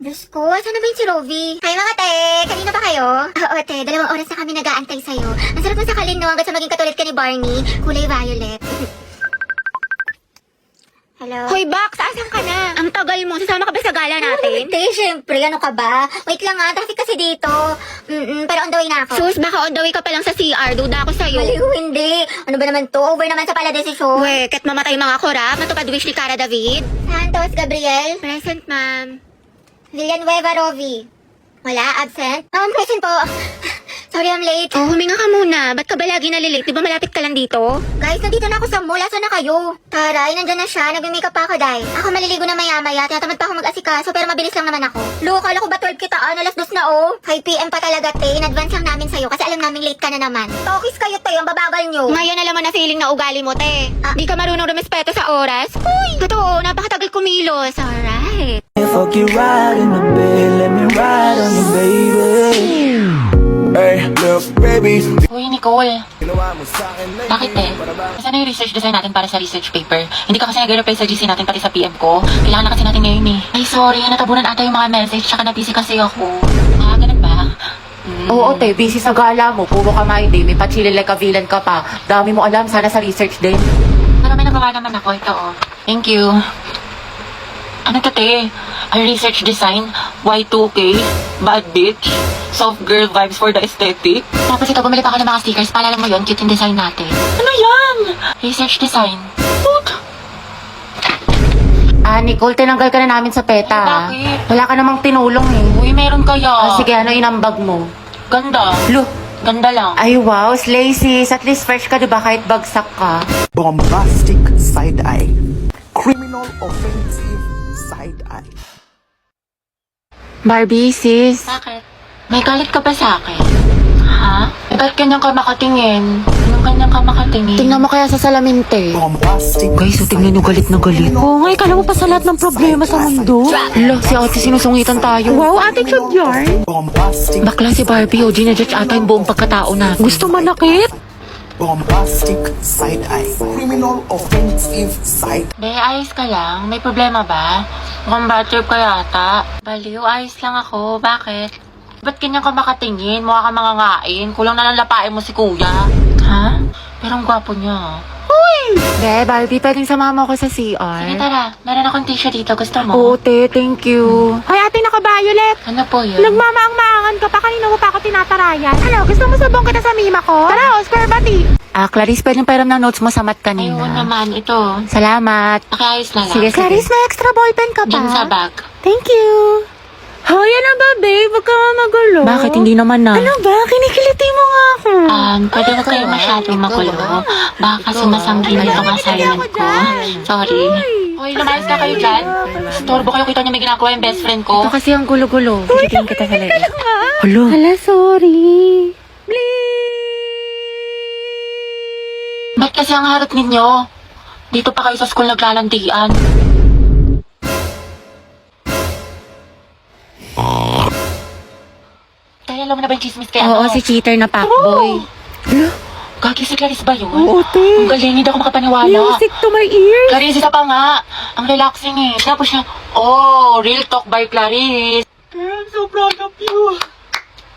Diyos ko, asan na ba yung si Rovi? Hi mga te! Kanina ba kayo? Oo te, 2 oras na kami nag-aantay sa'yo. Ang sarap ng sakalin no, hanggang sa maging katulad ka ni Barney. Kulay violet. Hello? Hoy, Bax! Asan ka na? Ang tagal mo. Sasama ka ba sa gala natin? Te, syempre, ano ka ba? Wait lang nga, traffic kasi dito. Pero on the way na ako. Sus, baka on the way ka pa lang sa CR. Duda ako sa'yo. Maliw, hindi. Ano ba naman to? Over naman sa pala desisyon. We, ket mamatay mga korap. Natupad wish ni Cara David. Santos, Gabriel. Present, ma'am. Villanueva, Rovi. Wala, absent? Present po. Sorry, I'm late. Oh, huminga ka muna. Ba't ka ba lagi nalilate? Di ba malapit ka lang dito? Guys, nandito na ako sa mall. Asan na kayo? Taray, nandyan na siya. Nagme-makeup pa ako, Day. Ako maliligo na maya-maya. Tinatamad pa ako mag-asikaso, pero mabilis lang naman ako. Lo, kala ko ba 12 kitaan? Alas 2 na, oh. 5 PM pa talaga, te. In advance lang namin sa'yo kasi alam namin late ka na naman. Tokis kayo, te. Ang babagal nyo. Ngayon alam mo na feeling na ugali mo, te. Di ka marunong rumespeto sa oras. Uy! Totoo, napakatagal kumilos. Alright. Fuck you right in the bed, let me ride on you, baby. Hey, look, baby. Uy, Nicole. Ginawa mo sa akin na Bakit eh? Nasaan na yung research design natin para sa research paper? Hindi ka kasi nag-reply sa GC natin pati sa PM ko. Kailangan na kasi natin ngayon eh. Ay, sorry. Natabunan ata yung mga message tsaka na-busy kasi ako. Ah, ganun ba? Oo, te, busy sa gala mo. Puro ka my day. May pa-chile like a villain ka pa. Dami mo alam. Sana sa research din. Pero may nagawa naman ako. Ito oh. Thank you. Ano to, te? Ay, research design, Y2K, bad bitch, soft girl vibes for the aesthetic. Tapos ito, bumili pa ako ng mga stickers. Paalala mo yun, cute yung design natin. Ano yan? Research design. What? Nicole, tinanggal ka na namin sa PETA. Ay, ha? bakit? Wala ka namang tinulong eh. Uy, meron kaya. Sige, ano inambag mo? Ganda. Look. Ganda lang. Ay, wow, slay sis. At least fresh ka, diba? Kahit bagsak ka. Bombastic side eye. Criminal offensive side eye. Barbie, sis. Bakit? May galit ka ba sa akin? Ha? Eh, ba't ganyan ka makatingin? Anong ganyan ka makatingin? Tingnan mo kaya sa salamin, te. Bombastic Guys, tingnan nyo galit na galit. Oo nga, ikala mo pa sa lahat ng problema sa mundo. Hala, si ate sinusungitan tayo. Wow, ate chug yarn. Bombastic Bakla si Barbie, o ginajudge ata yung buong pagkatao na. Gusto manakit? bombastic side eye. Criminal offensive side. Be, ayos ka lang? May problema ba? Mukhang bad trip ka yata. Baliw, ayos lang ako. Bakit? Ba't ganyan ka makatingin? Mukha ka mangangain. Kulang na lang lapain mo si kuya. Ha? Pero ang gwapo niya. Be, Barbie, pwedeng sumama ako sa Sige, CR? tara. Meron akong tissue dito. Gusto mo? Oo, te, thank you. Hoy, ate naka-violet! Ano po yun? Nagmamaang-maangan ka pa, kanina mo pa ako tinatarayan. Ano, gusto mo sabong kita sa mima ko? Tara, Oscar Bati! Clarice, pwedeng pairam ng notes mo sa mat Ayun kanina. naman. Ito. Salamat. Pakiayos na lang. Sige, sige. Clarice, may extra ballpen ka Diyan sa ba? bag. Thank you! Hoy, ano ba, babe? Huwag ka magulo. Bakit hindi naman na? Ano ba? Kinikiliti mo nga ako. Pwede ba kayo masyadong magulo? Baka kasi masangkin itong assignment ko. Sorry. Hoy, lumayas ka kayo dyan. Storbo kayo, kita niyo may ginagawa yung best friend ko. Ito kasi ang gulo-gulo. Titingin kita sa leeg. Hulo. Hala, sorry. Ba't kasi ang harap ninyo? Dito pa kayo sa school naglalandian. Kaya alam mo na ba yung chismis kaya Oo, si cheater na fuckboy. Gagi si Clarice ba yun? Oo, te. Ang galing, hindi ako makapaniwala. Music to my ears. Clarice, isa pa nga. Ang relaxing eh. Tapos siya, oh, real talk by Clarice. I'm so proud of you.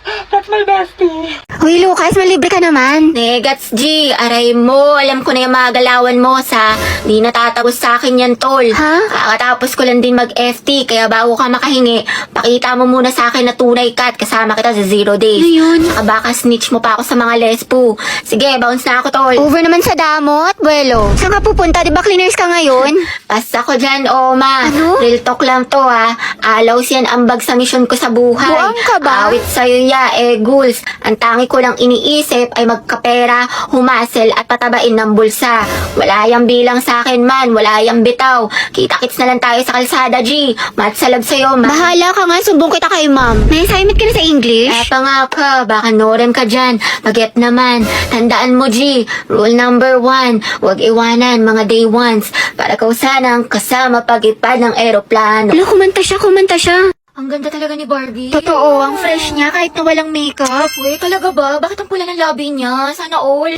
That's my bestie. Hoy, Lucas, malibre ka naman. Negats, G. Aray mo. Alam ko na yung mga galawan mo sa di natatagos sa akin yan, tol. Ha? Kakatapos ko lang din mag-FT, kaya bago ka makahingi, pakita mo muna sa akin na tunay ka at kasama kita sa 0 days. Ano yun? Tsaka baka snitch mo pa ako sa mga lespo. Sige, bounce na ako, tol. Over naman sa damot, buwelo. Saan ka pupunta? Di ba cleaners ka ngayon? Basta ko dyan, Oma. Ano? Real talk lang to, ha. Alaws yan ambag sa misyon ko sa buhay. Buang ka ba? Awit sa'yo ya, goals. Ang tangi ko lang iniisip ay magkapera, humasel at patabain ng bulsa. Wala yang bilang sa akin man, wala yang bitaw. Kita-kits na lang tayo sa kalsada, G. Matsalab sa'yo, ma. Bahala ka nga, sumbong kita kay ma'am. May assignment ka na sa English? Eto nga pa, baka norem ka dyan. Baget naman. Tandaan mo, G. Rule number 1, huwag iwanan mga day ones. Para kausanang kasama pag-ipad ng eroplano. Kumanta siya, kumanta siya. Ang ganda talaga ni Barbie. Totoo, ang fresh niya kahit na walang makeup. Uy, talaga ba? Bakit ang pula ng labi niya? Sana all.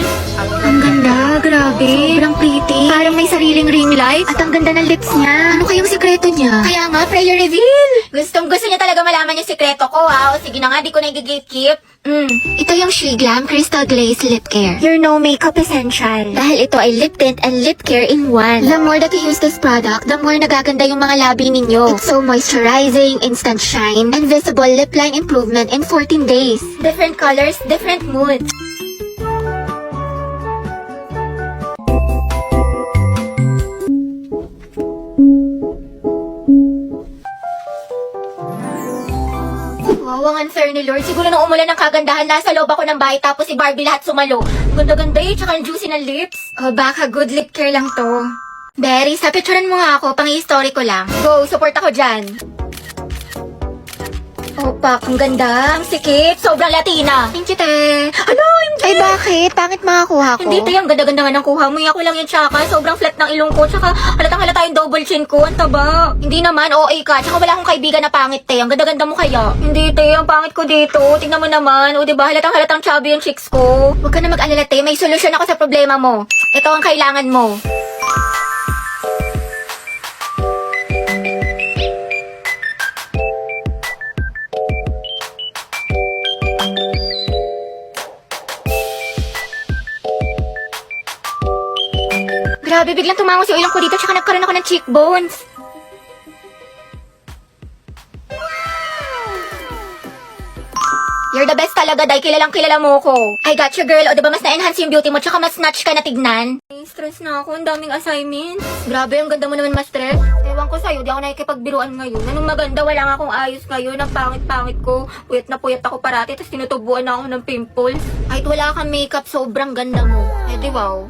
Ang ganda, grabe. Sobrang pretty. Parang may sariling ring light. At ang ganda ng lips niya. Ano kayang sikreto niya? Kaya nga, prayer reveal. Gustong gusto niya talaga malaman yung sikreto ko, ha? O sige na nga, di ko na i-gatekeep. Ito yung She Glam Crystal Glaze Lip Care. Your no makeup essential. Dahil ito ay lip tint and lip care in one. The more that you use this product, the more nagaganda yung mga labi ninyo. It's so moisturizing, instant shine, and visible lip line improvement in 14 days. Different colors, different moods. Wow, ang unfair ni Lord. Siguro nung umulan ng kagandahan, nasa loob ako ng bahay tapos si Barbie lahat sumalo. Ganda-ganda eh, tsaka ang juicy ng lips. Oh, baka good lip care lang to. Berry, sa picturean mo nga ako, pang-i-story ko lang. Go, support ako dyan. Opak, ang ganda, ang sikip, sobrang Latina. Thank you, te. Ano, MJ? Ay, bakit? Pangit makakuha ko? Hindi, te, ang ganda-ganda nga ng kuha mo. Ako lang yung tsaka, sobrang flat ng ilong ko. Tsaka, halatang-halata yung double chin ko. Ang taba. Hindi naman, OA ka. Tsaka wala akong kaibigan na pangit, te. Ang ganda-ganda mo kaya. Hindi, te, ang pangit ko dito. Tingnan mo naman. O, diba, halatang-halatang chubby yung chicks ko. Huwag ka na mag-alala, te. May solusyon ako sa problema mo. Ito ang kailangan mo. Grabe, biglang tumangos yung ilong ko dito tsaka nagkaroon ako ng cheekbones. You're the best talaga, Day. Kilalang kilala mo ko. I got you, girl. O, diba mas na-enhance yung beauty mo tsaka mas snatch ka na tignan? Ay, stress na ako. Ang daming assignments. Grabe, ang ganda mo naman ma-stress. Ewan ko sa'yo, di ako nakikipagbiruan ngayon. Anong maganda, wala nga akong ayos ngayon. Ang pangit-pangit ko. Puyat na puyat ako parati, tapos tinutubuan na ako ng pimples. Kahit wala kang makeup, sobrang ganda mo. Eh, di wow.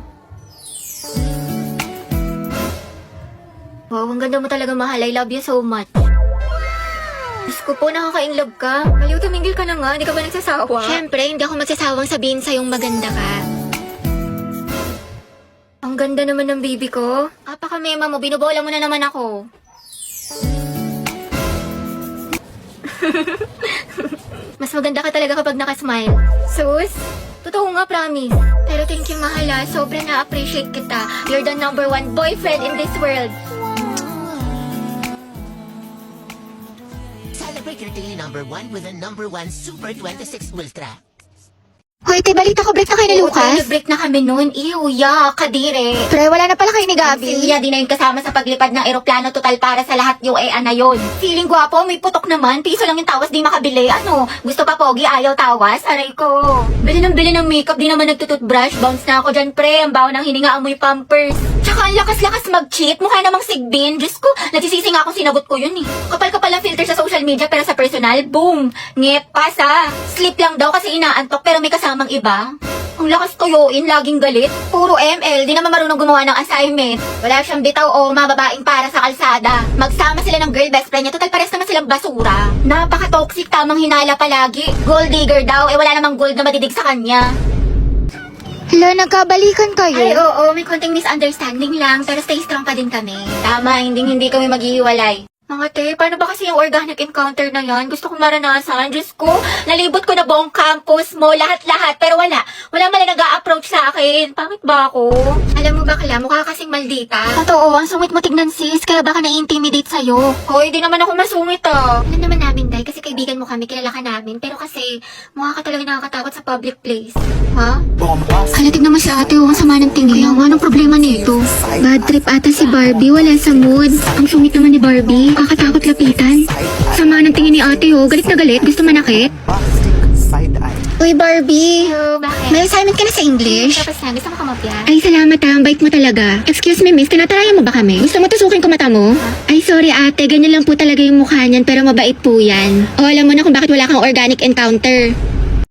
Wow, ang ganda mo talaga, mahal. I love you so much. Diyos ko po, nakaka-inlove ka. Maliw, tumingil ka na nga. Hindi ka ba nagsasawa? Siyempre, hindi ako magsasawang sabihin sa'yong maganda ka. Ang ganda naman ng baby ko. Apaka-mema mo, binubola mo na naman ako. Mas maganda ka talaga kapag nakasmile. Sus? Totoo nga, promise. Pero thank you, mahala. Sobrang na-appreciate kita. You're the #1 boyfriend in this world. Celebrate your daily #1 with a #1 Super 26 Ultra. Hoy, te, balita ko, break na kayo ni Lucas? Break na kami noon. Ew, kadire. Pero wala na pala kayo ni Gabi. Siya, di na yun kasama sa paglipad ng eroplano total para sa lahat yung na yun. Feeling gwapo, may putok naman. Piso lang yung tawas, di makabili. Ano, gusto pa pogi, ayaw tawas? Aray ko. Bili ng makeup, di naman nagtututbrush. Bounce na ako dyan, pre. Ang baho ng hininga, amoy pampers. Tsaka ang lakas-lakas mag-cheat. Mukha namang sigbin. Diyos ko, nagsisisi nga akong sinagot ko yun eh. Kapal-kapal ang filter sa social media pero sa personal, boom. Ngep, pasa. Sleep lang daw kasi inaantok pero may kasamang iba. Ang lakas tuyuin, laging galit. Puro ML, di naman marunong gumawa ng assignment. Wala siyang bitaw o mababaing para sa kalsada. Magsama sila ng girl best friend niya, total pares naman silang basura. Napaka-toxic, tamang hinala palagi. Gold digger daw, wala namang gold na madidig sa kanya. Hello, nagkabalikan kayo? Ay, oo, may konting misunderstanding lang, pero stay strong pa din kami. Tama, hindi kami maghihiwalay. Mga te, paano ba kasi yung organic encounter na yan? Gusto kong maranasan. Diyos ko, nalibot ko na buong campus mo, lahat-lahat. Pero wala man nag-a-approach sa akin. Pangit ba ako? Alam mo bakla, mukha kasing maldita. Totoo, ang sungit mo tignan sis, kaya baka na-intimidate sa'yo. Hoy, di naman ako masungit ah. Alam naman namin, Day, kasi kaibigan mo kami, kilala ka namin. Pero kasi, mukha ka talaga nakakatakot sa public place. Ha? Hala, tignan mo si ate, ang sama ng tingin. Kaya anong problema nito? Bad trip ata si Barbie, wala sa mood. Ang sungit naman ni Barbie. Kakatakot lapitan. Sama ng tingin ni ate, galit na galit. Gusto manakit. Plastic side eye. Uy, Barbie. Bakit? May assignment ka na sa English? Tapos na, gusto mo kamapya? Ay, salamat ang bait mo talaga. Excuse me, miss, tinatarayan mo ba kami? Gusto mo tusukin ko mata mo? Ay, sorry ate, ganyan lang po talaga yung mukha niyan, pero mabait po yan. O, alam mo na kung bakit wala kang organic encounter.